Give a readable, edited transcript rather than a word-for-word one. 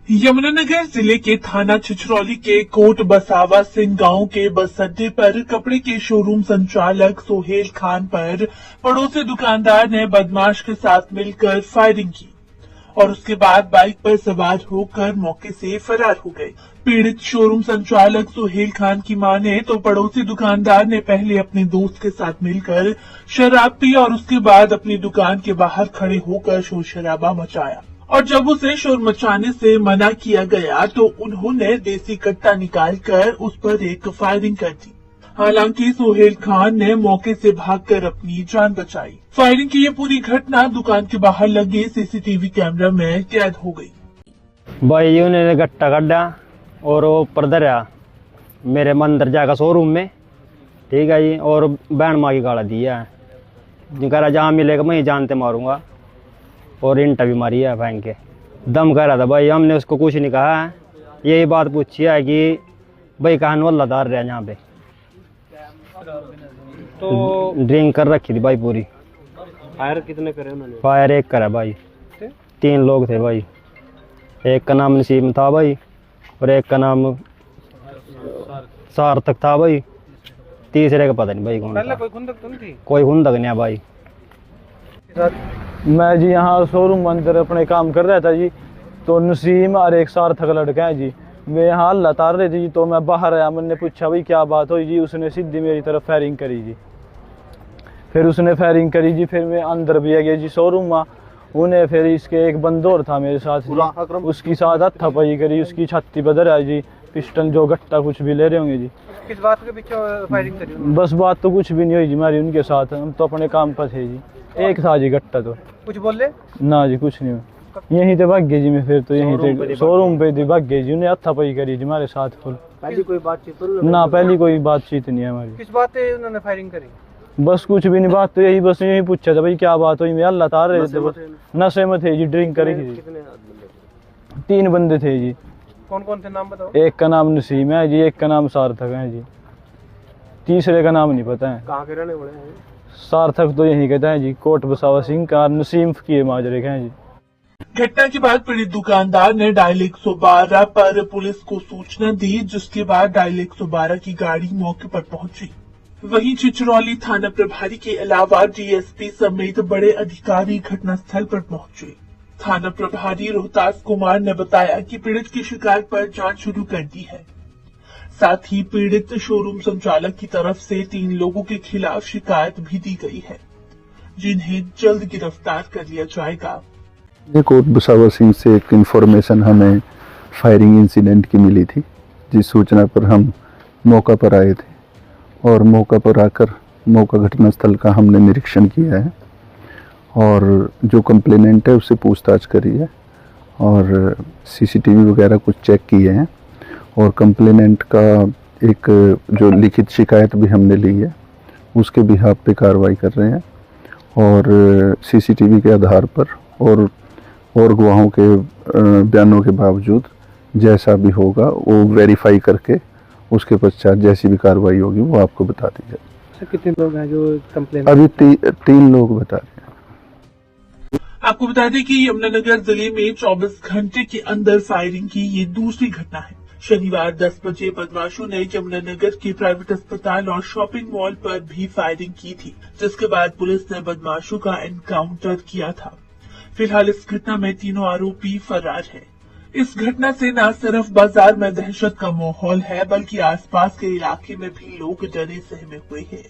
यमुनानगर जिले के थाना छिछरौली के कोट बसावा सिंह गांव के बस अड्डे पर कपड़े के शोरूम संचालक सोहेल खान पर पड़ोसी दुकानदार ने बदमाश के साथ मिलकर फायरिंग की और उसके बाद बाइक पर सवार होकर मौके से फरार हो गए। पीड़ित शोरूम संचालक सोहेल खान की माने तो पड़ोसी दुकानदार ने पहले अपने दोस्त के साथ मिलकर शराब पी और उसके बाद अपनी दुकान के बाहर खड़े होकर शोर शराबा मचाया और जब उसे शोर मचाने से मना किया गया तो उन्होंने देसी कट्टा निकालकर उस पर एक फायरिंग कर दी। हालांकि सोहेल खान ने मौके से भागकर अपनी जान बचाई। फायरिंग की ये पूरी घटना दुकान के बाहर लगे सीसीटीवी कैमरा में कैद हो गई। भाई उन्होंने गट्टा कड्डा और वो ऊपर धरा मेरे मंदिर जाकर शोरूम में, ठीक है जी, और बैंड माँ की गाड़ा दिया है जो कह रहा जहाँ मिलेगा मैं जानते मारूंगा और इंटा भी मारी है फेंक के दम कर रहा था। भाई हमने उसको कुछ नहीं कहा है, यही बात पूछी है कि भाई कहां वल्लादार रहा यहाँ पे, तो ड्रिंक कर रखी थी भाई पूरी। फायर कितने करे उन्होंने? फायर एक करा भाई, 3 लोग थे भाई, एक का नाम नसीम था भाई और एक का नाम सार्थक था भाई, तीसरे का पता नहीं भाई कौन था। कोई खुंदक तो नहीं थी? कोई खुंदक नहीं है भाई। मैं जी यहाँ शोरूम अंदर अपने काम कर रहा था जी, तो नसीम और एक सार्थक लड़का है जी, वे यहाँ अल्लाह तार रहे थे जी, तो मैं बाहर आया, मैंने पूछा भाई क्या बात हुई जी, उसने सीधी मेरी तरफ फायरिंग करी जी। फिर उसने फायरिंग करी जी, फिर मैं अंदर भी आ गया जी शोरूम में, उन्हें फिर इसके एक बंदो और था मेरे साथ जी, उसकी साथ हत्थापाई करी, उसकी छाती बदर है जी, पिस्टल जो गट्टा कुछ भी ले रहे होंगे जी। किस बात के पीछे फायरिंग करी? बस बात तो कुछ भी नहीं हुई जी हमारी उनके साथ, हम तो अपने काम पर थे जी। एक था जी गट्टा, तो कुछ बोले ना जी कुछ नहीं, यहीं ते भाग गए जी। मैं फिर तो यहीं ते शोरूम पे भाग गए जी, उन्हें हत्थापाई करी जी हमारे साथ फुल। पहली कोई बातचीत ना पहली कोई बातचीत नहीं है हमारी। किस बात पे उन्होंने फायरिंग करी? बस कुछ भी नहीं, बात तो यही, बस यही पूछा था भाई क्या बात हुई, मैं अल्लाह तार रहे थे, नशे में थे जी, ड्रिंक करी थी। 3 बंदे थे जी। कौन कौन थे नाम बताओ? एक का नाम नसीम है जी, एक का नाम सार्थक है जी, तीसरे का नाम नहीं पता है। कहाँ के रहने वाले हैं? सार्थक तो यही कहता है जी, कोट बसावा सिंह का, नसीम की माजरे का है जी। घटना के बाद पीड़ित दुकानदार ने डायल 112 पर पुलिस को सूचना दी, जिसके बाद डायल 112 की गाड़ी मौके पर पहुंची। वहीं छिछरौली थाना प्रभारी के अलावा डीएसपी समेत बड़े अधिकारी घटनास्थल पर पहुंचे। थाना प्रभारी रोहतास कुमार ने बताया कि पीड़ित की शिकायत पर जांच शुरू कर दी है। साथ ही पीड़ित शोरूम संचालक की तरफ से 3 लोगों के खिलाफ शिकायत भी दी गई है, जिन्हें जल्द गिरफ्तार कर लिया जाएगा। कोट बसावा सिंह से एक इन्फॉर्मेशन हमें फायरिंग इंसिडेंट की मिली थी, जिस सूचना पर हम मौका पर आए थे और मौका पर आकर मौका घटनास्थल का हमने निरीक्षण किया है और जो कंप्लेनेंट है उससे पूछताछ करी है और सीसीटीवी वगैरह कुछ चेक किए हैं और कंप्लेनेंट का एक जो लिखित शिकायत भी हमने ली है उसके बिहाफ पे कार्रवाई कर रहे हैं और सीसीटीवी के आधार पर और गवाहों के बयानों के बावजूद जैसा भी होगा वो वेरीफाई करके उसके पश्चात जैसी भी कार्रवाई होगी वो आपको बता दी जाएगी। कितने लोग हैं जो कंप्लेन? अभी 3 लोग बता रहे हैं। आपको बता दें कि यमुनानगर जिले में 24 घंटे के अंदर फायरिंग की ये दूसरी घटना है। शनिवार 10 बजे बदमाशों ने यमुनानगर के प्राइवेट अस्पताल और शॉपिंग मॉल पर भी फायरिंग की थी, जिसके बाद पुलिस ने बदमाशों का एनकाउंटर किया था। फिलहाल इस घटना में तीनों आरोपी फरार हैं। इस घटना से न सिर्फ बाजार में दहशत का माहौल है, बल्कि आसपास के इलाके में भी लोग डरे सहमे हुए हैं।